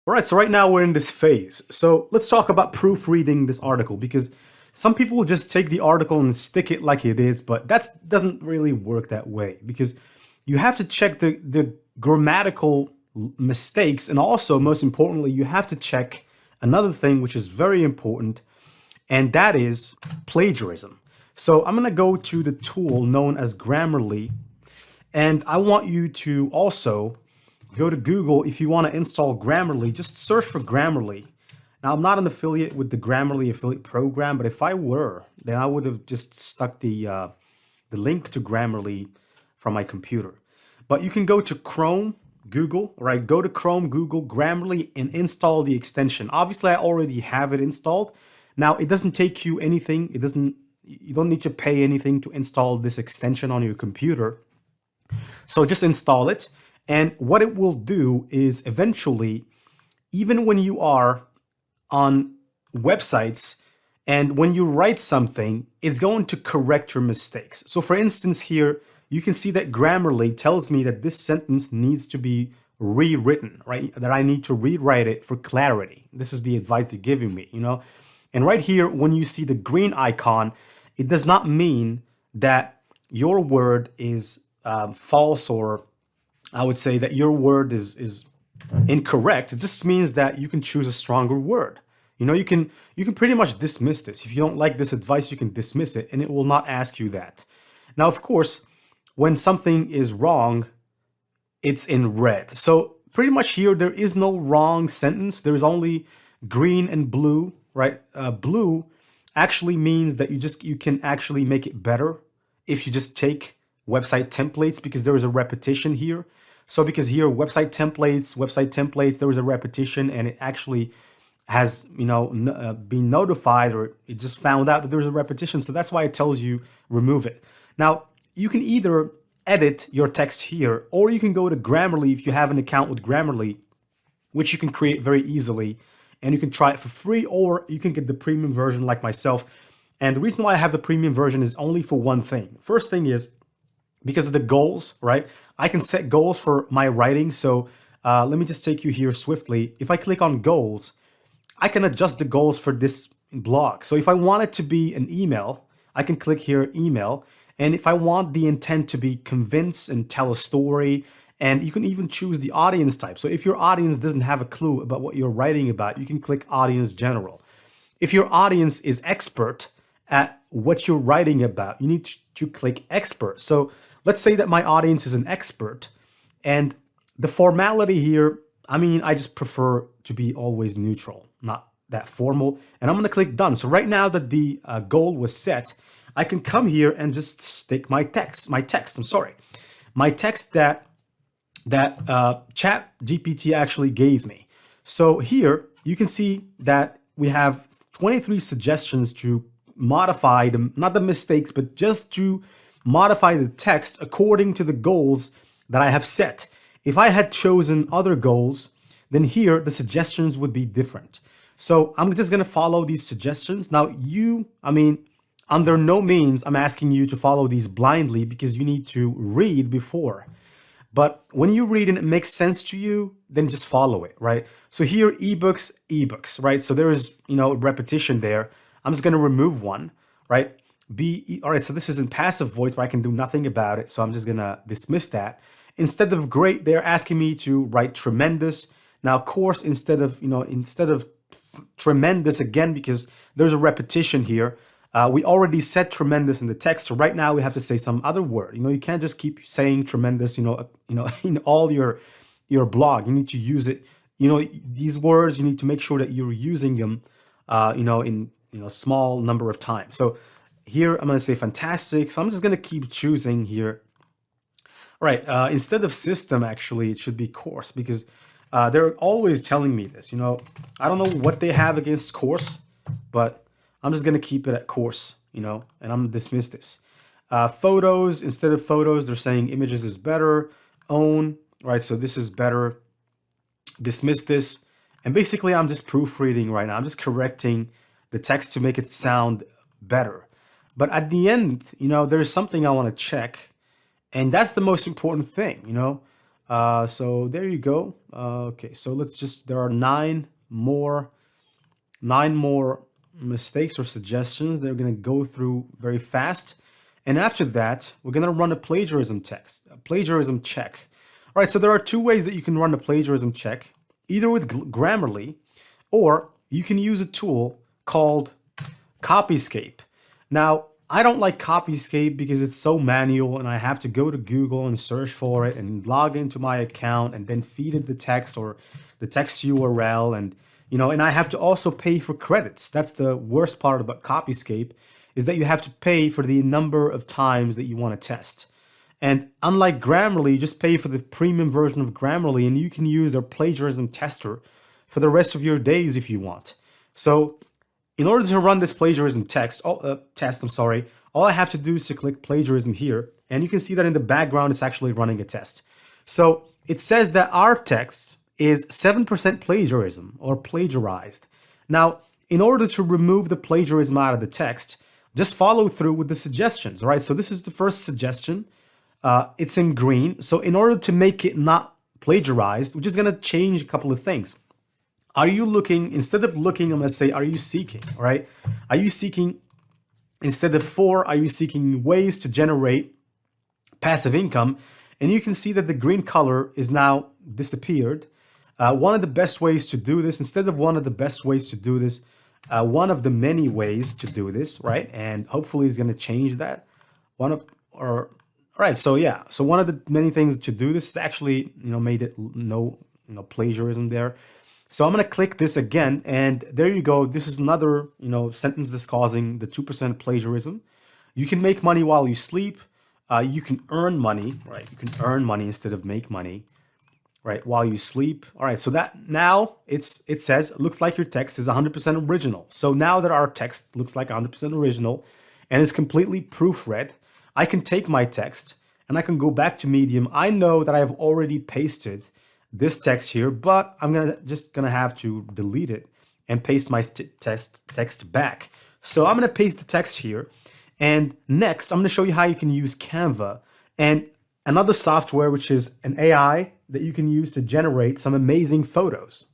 All right, so right now we're in this phase. So let's talk about proofreading this article because some people will just take the article and stick it like it is, but that doesn't really work that way because you have to check the grammatical mistakes, and also, most importantly, you have to check another thing which is very important, and that is plagiarism. So I'm going to go to the tool known as Grammarly, and I want you to also go to Google. If you want to install Grammarly, just search for Grammarly. Now, I'm not an affiliate with the Grammarly affiliate program, but if I were, then I would have just stuck the link to Grammarly from my computer. But you can go to Chrome, Google, right? Go to Chrome, Google, Grammarly, and install the extension. Obviously, I already have it installed. Now, it doesn't take you anything. You don't need to pay anything to install this extension on your computer. So just install it. And what it will do is eventually, even when you are on websites and when you write something, it's going to correct your mistakes. So for instance, here, you can see that Grammarly tells me that this sentence needs to be rewritten, right? That I need to rewrite it for clarity. This is the advice they're giving me, you know? And right here, when you see the green icon, it does not mean that your word is false, or I would say that your word is incorrect. It just means that you can choose a stronger word. You know, you can pretty much dismiss this. If you don't like this advice, you can dismiss it and it will not ask you that. Now, of course, when something is wrong, it's in red. So pretty much here, there is no wrong sentence. There's only green and blue, right? Blue actually means that you can actually make it better if you just take website templates, because there is a repetition here. So because here, website templates, there was a repetition, and it actually has, been notified, or it just found out that there's a repetition. So that's why it tells you remove it. Now, you can either edit your text here, or you can go to Grammarly if you have an account with Grammarly, which you can create very easily, and you can try it for free, or you can get the premium version like myself. And the reason why I have the premium version is only for one thing. First thing is because of the goals, right? I can set goals for my writing. So let me just take you here swiftly. If I click on goals, I can adjust the goals for this blog. So if I want it to be an email, I can click here, email. And if I want the intent to be convince and tell a story, and you can even choose the audience type. So if your audience doesn't have a clue about what you're writing about, you can click audience general. If your audience is expert at what you're writing about, you need to click expert. So let's say that my audience is an expert, and the formality here, I just prefer to be always neutral, not that formal. And I'm going to click done. So right now that the goal was set, I can come here and just stick my text that ChatGPT actually gave me. So here you can see that we have 23 suggestions to modify them, not the mistakes, but just to modify the text according to the goals that I have set. If I had chosen other goals, then here the suggestions would be different. So I'm just going to follow these suggestions. Now under no means I'm asking you to follow these blindly, because you need to read before. But when you read and it makes sense to you, then just follow it, right? So here, ebooks, right? So there is, repetition there. I'm just going to remove one, right? All right, so this is in passive voice, but I can do nothing about it. So I'm just going to dismiss that. Instead of great, they're asking me to write tremendous. Now, course, instead of tremendous again, because there's a repetition here. We already said tremendous in the text. So right now we have to say some other word. You can't just keep saying tremendous, in all your blog. You need to use it. These words, you need to make sure that you're using them, in small number of times. So here I'm going to say fantastic. So I'm just going to keep choosing here. All right. Instead of system, actually, it should be course, because they're always telling me this. I don't know what they have against course, but I'm just going to keep it at course, and I'm going to dismiss this. Photos, instead of photos, they're saying images is better. Own, right? So this is better. Dismiss this. And basically, I'm just proofreading right now. I'm just correcting the text to make it sound better. But at the end, there's something I want to check. And that's the most important thing, So there you go. Okay, so there are nine more mistakes or suggestions that we're going to go through very fast. And after that, we're going to run a plagiarism check. All right, so there are two ways that you can run a plagiarism check, either with Grammarly, or you can use a tool called Copyscape. Now, I don't like Copyscape because it's so manual and I have to go to Google and search for it and log into my account and then feed it the text or the text URL, and I have to also pay for credits. That's the worst part about Copyscape, is that you have to pay for the number of times that you want to test. And unlike Grammarly, you just pay for the premium version of Grammarly and you can use their plagiarism tester for the rest of your days if you want. So in order to run this plagiarism test, all I have to do is to click plagiarism here, and you can see that in the background it's actually running a test. So it says that our text is 7% plagiarism or plagiarized. Now, in order to remove the plagiarism out of the text, just follow through with the suggestions, all right? So this is the first suggestion. It's in green. So in order to make it not plagiarized, we're just going to change a couple of things. Are you looking, instead of looking, I'm going to say, are you seeking, all right? Are you seeking, instead of are you seeking ways to generate passive income? And you can see that the green color is now disappeared. One of the best ways to do this, instead of one of the best ways to do this, one of the many ways to do this, right? And hopefully it's going to change that. All right, so yeah. So one of the many things to do this is actually, made it no plagiarism there. So I'm going to click this again, and there you go. This is another, sentence that's causing the 2% plagiarism. You can make money while you sleep. You can earn money, right? You can earn money instead of make money, right? While you sleep. All right, so that now it says, looks like your text is 100% original. So now that our text looks like 100% original and is completely proofread, I can take my text and I can go back to Medium. I know that I have already pasted this text here, but I'm just gonna have to delete it and paste my text back. So I'm gonna paste the text here, and next I'm gonna show you how you can use Canva and another software, which is an AI that you can use to generate some amazing photos.